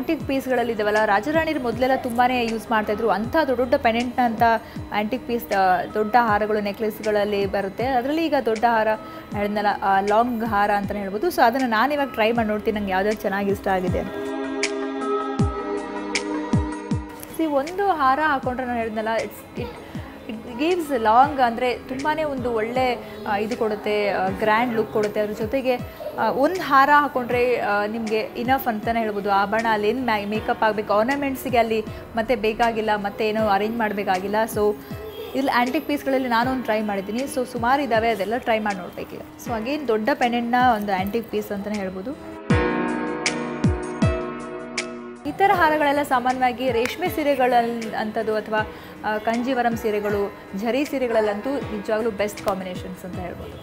Antique ಪೀಸ್ಗಳಲ್ಲಿ ಇದಾವಲ್ಲ, ರಾಜರಾಣಿರು ಮೊದಲೆಲ್ಲ ತುಂಬಾ ಯೂಸ್ ಮಾಡ್ತಾಯಿದ್ರು. ಅಂಥ ದೊಡ್ಡ ದೊಡ್ಡ ಪೆಂಡೆಂಟ್ನ ಅಂತ ಆ್ಯಂಟಿಕ್ ಪೀಸ್ ದೊಡ್ಡ ಹಾರಗಳು ನೆಕ್ಲೆಸ್ಗಳಲ್ಲಿ ಬರುತ್ತೆ. ಅದರಲ್ಲಿ ಈಗ ದೊಡ್ಡ ಹಾರ ಹೇಳಿದ್ನಲ್ಲ, ಲಾಂಗ್ ಹಾರ ಅಂತಲೇ ಹೇಳ್ಬೋದು. ಸೊ ಅದನ್ನು ನಾನು ಇವಾಗ ಟ್ರೈ ಮಾಡಿ ನೋಡ್ತೀನಿ, ನಂಗೆ ಯಾವ್ದಾದ್ರು ಚೆನ್ನಾಗಿ ಇಷ್ಟ ಆಗಿದೆ ಅಂತ. ಒಂದು ಹಾರ ಹಾಕೊಂಡ್ರೆ ನಾನು ಹೇಳಿದ್ನಲ್ಲ, ಇಟ್ ಗಿವ್ಸ್ ಲಾಂಗ್, ಅಂದರೆ ತುಂಬಾ ಒಂದು ಒಳ್ಳೆ ಇದು ಕೊಡುತ್ತೆ, ಗ್ರ್ಯಾಂಡ್ ಲುಕ್ ಕೊಡುತ್ತೆ. ಅದ್ರ ಜೊತೆಗೆ ಒಂದು ಹಾರ ಹಾಕೊಂಡ್ರೆ ನಿಮಗೆ ಇನಫ್ ಅಂತಲೇ ಹೇಳ್ಬೋದು. ಆಭರಣ ಅಲ್ಲಿ ಏನು ಮೇಕಪ್ ಆಗಬೇಕು, ಆರ್ನಮೆಂಟ್ಸಿಗೆ ಅಲ್ಲಿ ಮತ್ತೆ ಬೇಕಾಗಿಲ್ಲ, ಮತ್ತೆ ಏನೋ ಅರೇಂಜ್ ಮಾಡಬೇಕಾಗಿಲ್ಲ. ಸೊ ಇಲ್ಲಿ ಆ್ಯಂಟಿಕ್ ಪೀಸ್ಗಳಲ್ಲಿ ನಾನೊಂದು ಟ್ರೈ ಮಾಡಿದ್ದೀನಿ. ಸೊ ಸುಮಾರು ಇದ್ದಾವೆ, ಅದೆಲ್ಲ ಟ್ರೈ ಮಾಡಿ ನೋಡಬೇಕೀಗ. ಸೊ ಅಗೇನ್ ದೊಡ್ಡ ಪೆಂಡೆಂಟ್ನ ಒಂದು ಆ್ಯಂಟಿಕ್ ಪೀಸ್ ಅಂತಲೇ ಹೇಳ್ಬೋದು. ಈ ಥರ ಹಾರಗಳೆಲ್ಲ ಸಾಮಾನ್ಯವಾಗಿ ರೇಷ್ಮೆ ಸೀರೆಗಳಲ್ಲಿ ಅಂಥದ್ದು ಅಥವಾ ಕಂಜೀವರಂ ಸೀರೆಗಳು, ಝರಿ ಸೀರೆಗಳಲ್ಲಂತೂ ನಿಜವಾಗ್ಲೂ ಬೆಸ್ಟ್ ಕಾಂಬಿನೇಷನ್ಸ್ ಅಂತ ಹೇಳ್ಬೋದು.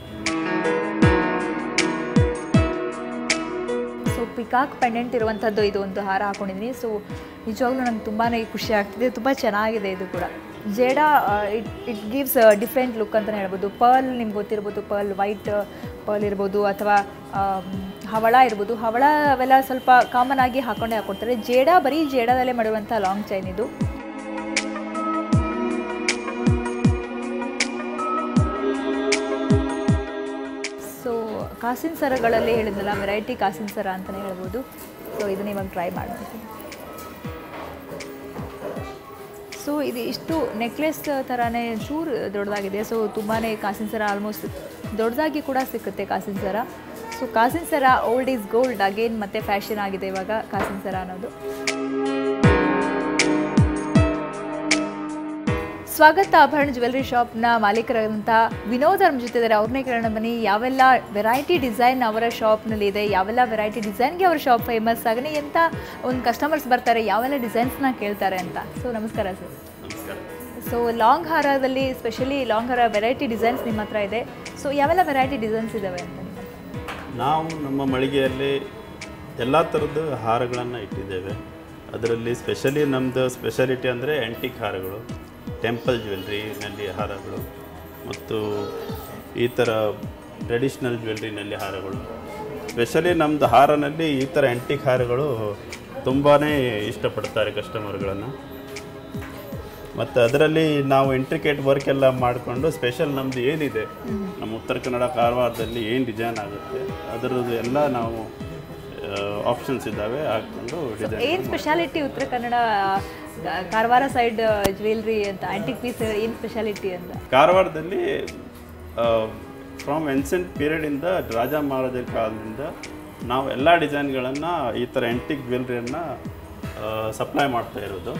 ಸೊ ಪಿಕಾಕ್ ಪೆಂಡೆಂಟ್ ಇರುವಂಥದ್ದು ಇದು ಒಂದು ಹಾರ ಹಾಕೊಂಡಿದ್ದೀನಿ. ಸೊ ನಿಜವಾಗ್ಲೂ ನಂಗೆ ತುಂಬಾ ಖುಷಿ ಆಗ್ತಿದೆ, ತುಂಬ ಚೆನ್ನಾಗಿದೆ ಇದು ಕೂಡ. ಜೇಡಾ ಇಟ್ ಗಿವ್ಸ್ ಡಿಫ್ರೆಂಟ್ ಲುಕ್ ಅಂತಲೇ ಹೇಳ್ಬೋದು. ಪರ್ಲ್ ನಿಮ್ಗೆ ಗೊತ್ತಿರ್ಬೋದು, ಪರ್ಲ್ ವೈಟ್ ಪರ್ಲ್ ಇರ್ಬೋದು ಅಥವಾ ಹವಳ ಇರ್ಬೋದು. ಹವಳ ಅವೆಲ್ಲ ಸ್ವಲ್ಪ ಕಾಮನ್ ಆಗಿ ಹಾಕ್ಕೊಡ್ತಾರೆ. ಜೇಡಾ ಬರೀ ಜೇಡಾದಲ್ಲೇ ಮಾಡುವಂಥ ಲಾಂಗ್ ಚೈನ್ ಇದು. ಸೊ ಕಾಸಿನ ಸರಗಳಲ್ಲಿ ಹೇಳಿದ್ನಲ್ಲ, ವೆರೈಟಿ ಕಾಸಿನ ಸರ ಅಂತಲೇ ಹೇಳ್ಬೋದು. ಸೊ ಇದನ್ನ ಇವಾಗ ಟ್ರೈ ಮಾಡ್ತೀನಿ. ಸೊ ಇದು ಇಷ್ಟು ನೆಕ್ಲೆಸ್ ಥರನೇ ಚೂರು ದೊಡ್ಡದಾಗಿದೆ. ಸೊ ತುಂಬಾ ಕಾಸಿನ ಸರ ಆಲ್ಮೋಸ್ಟ್ ದೊಡ್ಡದಾಗಿ ಕೂಡ ಸಿಗುತ್ತೆ ಕಾಸಿನ ಸರ. ಸೊ ಕಾಸಿನ ಸರ ಓಲ್ಡ್ ಈಸ್ ಗೋಲ್ಡ್ ಅಗೇನ್, ಮತ್ತೆ ಫ್ಯಾಷನ್ ಆಗಿದೆ ಇವಾಗ ಕಾಸಿನ ಸರ ಅನ್ನೋದು. ಸ್ವಾಗತ ಆಭರಣ ಜ್ಯುವೆಲ್ರಿ ಶಾಪ್ನ ಮಾಲೀಕರಾದಂಥ ವಿನೋದ್ ಅವ್ರ ಜೊತೆ ಇದ್ದಾರೆ. ಅವ್ರನ್ನೇ ಕೇಳೋಣ ಬನ್ನಿ, ಯಾವೆಲ್ಲ ವೆರೈಟಿ ಡಿಸೈನ್ ಅವರ ಶಾಪ್ನಲ್ಲಿ ಇದೆ, ಯಾವೆಲ್ಲ ವೆರೈಟಿ ಡಿಸೈನ್ಗೆ ಅವ್ರ ಶಾಪ್ ಫೇಮಸ್, ಆಗನೇ ಎಂಥ ಒಂದು ಕಸ್ಟಮರ್ಸ್ ಬರ್ತಾರೆ, ಯಾವೆಲ್ಲ ಡಿಸೈನ್ಸ್ನ ಕೇಳ್ತಾರೆ ಅಂತ. ಸೊ ನಮಸ್ಕಾರ ಸರ್. ಸೊ ಲಾಂಗ್ ಹಾರದಲ್ಲಿ ಸ್ಪೆಷಲಿ ಲಾಂಗ್ ಹಾರ ವೆರೈಟಿ ಡಿಸೈನ್ಸ್ ನಿಮ್ಮ ಹತ್ರ ಇದೆ. ಸೊ ಯಾವೆಲ್ಲ ವೆರೈಟಿ ಡಿಸೈನ್ಸ್ ಇದ್ದಾವೆ ಅಂತ? ನಾವು ನಮ್ಮ ಮಳಿಗೆಯಲ್ಲಿ ಎಲ್ಲ ಥರದ್ದು ಹಾರಗಳನ್ನು ಇಟ್ಟಿದ್ದೇವೆ. ಅದರಲ್ಲಿ ಸ್ಪೆಷಲಿ ನಮ್ಮದು ಸ್ಪೆಷಾಲಿಟಿ ಅಂದರೆ ಆ್ಯಂಟಿಕ್ ಹಾರಗಳು, ಟೆಂಪಲ್ ಜ್ಯುವೆಲ್ರಿನಲ್ಲಿ ಹಾರಗಳು ಮತ್ತು ಈ ಥರ ಟ್ರೆಡಿಷ್ನಲ್ ಜ್ಯುವೆಲ್ರಿನಲ್ಲಿ ಹಾರಗಳು. ಸ್ಪೆಷಲಿ ನಮ್ಮದು ಹಾರನಲ್ಲಿ ಈ ಥರ ಆ್ಯಂಟಿಕ್ ಹಾರಗಳು ತುಂಬಾ ಇಷ್ಟಪಡ್ತಾರೆ ಕಸ್ಟಮರ್ಗಳನ್ನು. ಮತ್ತು ಅದರಲ್ಲಿ ನಾವು ಇಂಟ್ರಿಕೇಟ್ ವರ್ಕ್ ಎಲ್ಲ ಮಾಡಿಕೊಂಡು ಸ್ಪೆಷಲ್ ನಮ್ಮದು ಏನಿದೆ, ನಮ್ಮ ಉತ್ತರ ಕನ್ನಡ ಕಾರವಾರದಲ್ಲಿ ಏನು ಡಿಸೈನ್ ಆಗುತ್ತೆ ಅದರದ್ದು ಎಲ್ಲ ನಾವು ಆಪ್ಷನ್ಸ್ ಇದ್ದಾವೆ ಹಾಕ್ಕೊಂಡು ಡಿಸೈನ್. ಏನು speciality Uttara Kannada Karwar side jewellery ಅಂತ ಆ್ಯಂಟಿಕ್ ಪೀಸ್ ಏನು ಸ್ಪೆಷಾಲಿಟಿ ಅಂತ? ಕಾರವಾರದಲ್ಲಿ ಫ್ರಮ್ ಏನ್ಸೆಂಟ್ ಪೀರಿಯಡಿಂದ ರಾಜ ಮಹಾರಾಜರ ಕಾಲದಿಂದ ನಾವು ಎಲ್ಲ ಡಿಸೈನ್ಗಳನ್ನು ಈ ಥರ ಆ್ಯಂಟಿಕ್ ಜ್ಯುವೆಲ್ರಿಯನ್ನು ಸಪ್ಲೈ ಮಾಡ್ತಾ ಇರೋದು.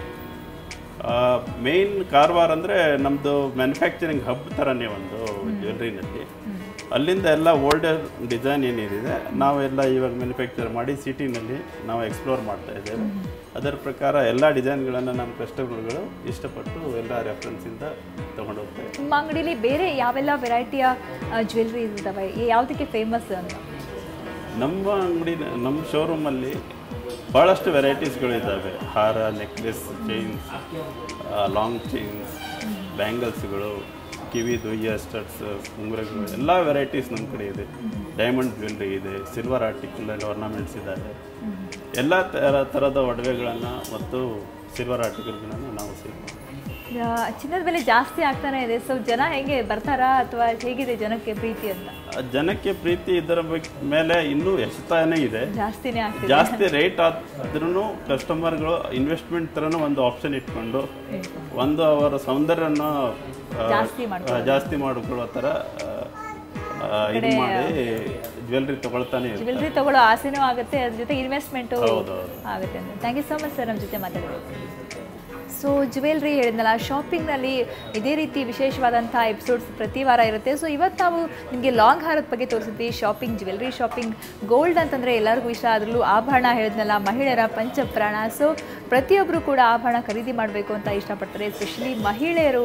ಮೇಯ್ನ್ ಕಾರವಾರ ಅಂದರೆ ನಮ್ಮದು ಮ್ಯಾನುಫ್ಯಾಕ್ಚರಿಂಗ್ ಹಬ್ ಥರನೇ ಒಂದು ಜ್ಯುವೆಲ್ರಿನಲ್ಲಿ. ಅಲ್ಲಿಂದ ಎಲ್ಲ ಓಲ್ಡರ್ ಡಿಸೈನ್ ಏನಿದೆ ನಾವೆಲ್ಲ ಇವಾಗ ಮ್ಯಾನುಫ್ಯಾಕ್ಚರ್ ಮಾಡಿ ಸಿಟಿನಲ್ಲಿ ನಾವು ಎಕ್ಸ್ಪ್ಲೋರ್ ಮಾಡ್ತಾ ಇದ್ದೇವೆ. ಅದರ ಪ್ರಕಾರ ಎಲ್ಲ ಡಿಸೈನ್ಗಳನ್ನು ನಮ್ಮ ಕಸ್ಟಮರ್ಗಳು ಇಷ್ಟಪಟ್ಟು ಎಲ್ಲ ರೆಫರೆನ್ಸಿಂದ ತೊಗೊಂಡು ಹೋಗ್ತಾರೆ. ನಿಮ್ಮ ಅಂಗಡಿಯಲ್ಲಿ ಬೇರೆ ಯಾವೆಲ್ಲ ವೆರೈಟಿಯ ಜ್ಯುವೆಲ್ರಿ ಇದ್ದಾವೆ, ಯಾವುದಕ್ಕೆ ಫೇಮಸ್ ಅಂತ? ನಮ್ಮ ಅಂಗಡಿ, ನಮ್ಮ ಶೋರೂಮಲ್ಲಿ ಭಾಳಷ್ಟು ವೆರೈಟೀಸ್ಗಳಿದ್ದಾವೆ. ಹಾರ, ನೆಕ್ಲೆಸ್, ಚೈನ್ಸ್, ಲಾಂಗ್ ಚೈನ್ಸ್, ಬ್ಯಾಂಗಲ್ಸ್ಗಳು, ಕಿವಿದು ಇಯರ್ ಸ್ಟಡ್ಸ್, ಉಂಗುರಗಳು, ಎಲ್ಲ ವೆರೈಟೀಸ್ ನಮ್ಮ ಕಡೆ ಇದೆ. ಡೈಮಂಡ್ ಜ್ಯುವೆಲ್ರಿ ಇದೆ, ಸಿಲ್ವರ್ ಆರ್ಟಿಕಲ್ ಆರ್ನಮೆಂಟ್ಸ್ ಇದ್ದಾವೆ. ಎಲ್ಲ ಥರದ ಒಡವೆಗಳನ್ನು ಮತ್ತು ಸಿಲ್ವರ್ ಆರ್ಟಿಕಲ್ಗಳನ್ನು ನಾವು ಸೇಲ್ ಮಾಡ್ತೀವಿ. ಚಿನ್ನದ ಬೆಲೆ ಜಾಸ್ತಿ ಆಗ್ತಾನೆ ಇದೆ. ಸೊ ಜನ ಹೇಗೆ ಬರ್ತಾರಾ ಅಥವಾ ಹೇಗಿದೆ ಜನಕ್ಕೆ ಪ್ರೀತಿ ಅಂತ? ಜನಕ್ಕೆ ಪ್ರೀತಿ ಇದರ ಮೇಲೆ ಇನ್ನೂ ಹೆಚ್ಚುತ್ತಾನೇ ಇದೆ, ಜಾಸ್ತಿ ರೇಟ್ ಆದ್ರೂ ಕಸ್ಟಮರ್ಗಳು ಇನ್ವೆಸ್ಟ್ಮೆಂಟ್ ಥರನೂ ಒಂದು ಆಪ್ಷನ್ ಇಟ್ಕೊಂಡು ಒಂದು ಅವರ ಸೌಂದರ್ಯನ ಜಾಸ್ತಿ ಮಾಡಿಕೊಳ್ಳೋ ಥರ ಇದು ಮಾಡಿ ಜ್ಯುವೆಲ್ರಿ ತಗೊಳ್ತಾನೆ ಇರ್ತಾರೆ. ಜ್ಯುವೆಲ್ರಿ ತಗೊಳ್ಳೋ ಆಸೆನೂ ಆಗುತ್ತೆ, ಅದ್ರ ಜೊತೆ ಇನ್ವೆಸ್ಟ್ಮೆಂಟು ಆಗುತ್ತೆ ಅಂತ. Thank you so much sir ನಮ್ಮ ಜೊತೆ ಮಾತಾಡೋದು. ಸೊ ಜ್ಯುವೆಲ್ರಿ ಹೇಳಿದ್ನಲ್ಲ, ಶಾಪಿಂಗ್ನಲ್ಲಿ ಇದೇ ರೀತಿ ವಿಶೇಷವಾದಂಥ ಎಪಿಸೋಡ್ಸ್ ಪ್ರತಿ ವಾರ ಇರುತ್ತೆ. ಸೊ ಇವತ್ತು ನಾವು ನಿಮಗೆ ಲಾಂಗ್ ಹಾರದ ಬಗ್ಗೆ ತೋರಿಸಿದ್ವಿ. ಶಾಪಿಂಗ್, ಜ್ಯುವೆಲ್ರಿ ಶಾಪಿಂಗ್, ಗೋಲ್ಡ್ ಅಂತಂದರೆ ಎಲ್ಲರಿಗೂ ಇಷ್ಟ. ಅದರಲ್ಲೂ ಆಭರಣ ಹೇಳಿದ್ನಲ್ಲ, ಮಹಿಳೆಯರ ಪಂಚಪ್ರಾಣ. ಸೊ ಪ್ರತಿಯೊಬ್ಬರು ಕೂಡ ಆಭರಣ ಖರೀದಿ ಮಾಡಬೇಕು ಅಂತ ಇಷ್ಟಪಡ್ತಾರೆ, ಎಸ್ಪೆಷಲಿ ಮಹಿಳೆಯರು.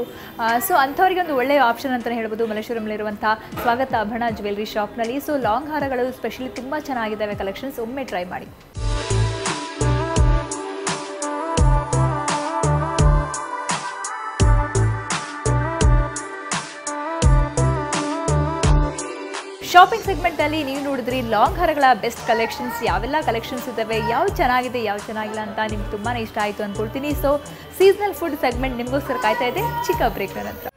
ಸೊ ಅಂಥವ್ರಿಗೆ ಒಂದು ಒಳ್ಳೆಯ ಆಪ್ಷನ್ ಅಂತಲೇ ಹೇಳ್ಬೋದು ಮಲ್ಲೇಶ್ವರಂಲಿರುವಂಥ ಸ್ವಾಗತ ಆಭರಣ ಜ್ಯುವೆಲ್ರಿ ಶಾಪ್ನಲ್ಲಿ. ಸೊ ಲಾಂಗ್ ಹಾರಗಳು ಸ್ಪೆಷಲಿ ತುಂಬ ಚೆನ್ನಾಗಿದ್ದಾವೆ ಕಲೆಕ್ಷನ್ಸ್, ಒಮ್ಮೆ ಟ್ರೈ ಮಾಡಿ. ಶಾಪಿಂಗ್ ಸೆಗ್ಮೆಂಟಲ್ಲಿ ನೀವು ನೋಡಿದ್ರಿ ಲಾಂಗ್ ಹಾರಗಳ ಬೆಸ್ಟ್ ಕಲೆಕ್ಷನ್ಸ್, ಯಾವೆಲ್ಲ ಕಲೆಕ್ಷನ್ಸ್ ಇದ್ದಾವೆ, ಯಾವ್ದು ಚೆನ್ನಾಗಿದೆ ಯಾವ್ದು ಚೆನ್ನಾಗಿಲ್ಲ ಅಂತ ನಿಮ್ಗೆ ತುಂಬಾ ಇಷ್ಟ ಆಯಿತು ಅಂದ್ಕೊಳ್ತೀನಿ. ಸೊ ಸೀಸನಲ್ ಫುಡ್ ಸೆಗ್ಮೆಂಟ್ ನಿಮಗೋಸ್ಕರ ಕಾಯ್ತಾ ಇದೆ ಚಿಕ್ಕ ಬ್ರೇಕ್ ನಂತರ.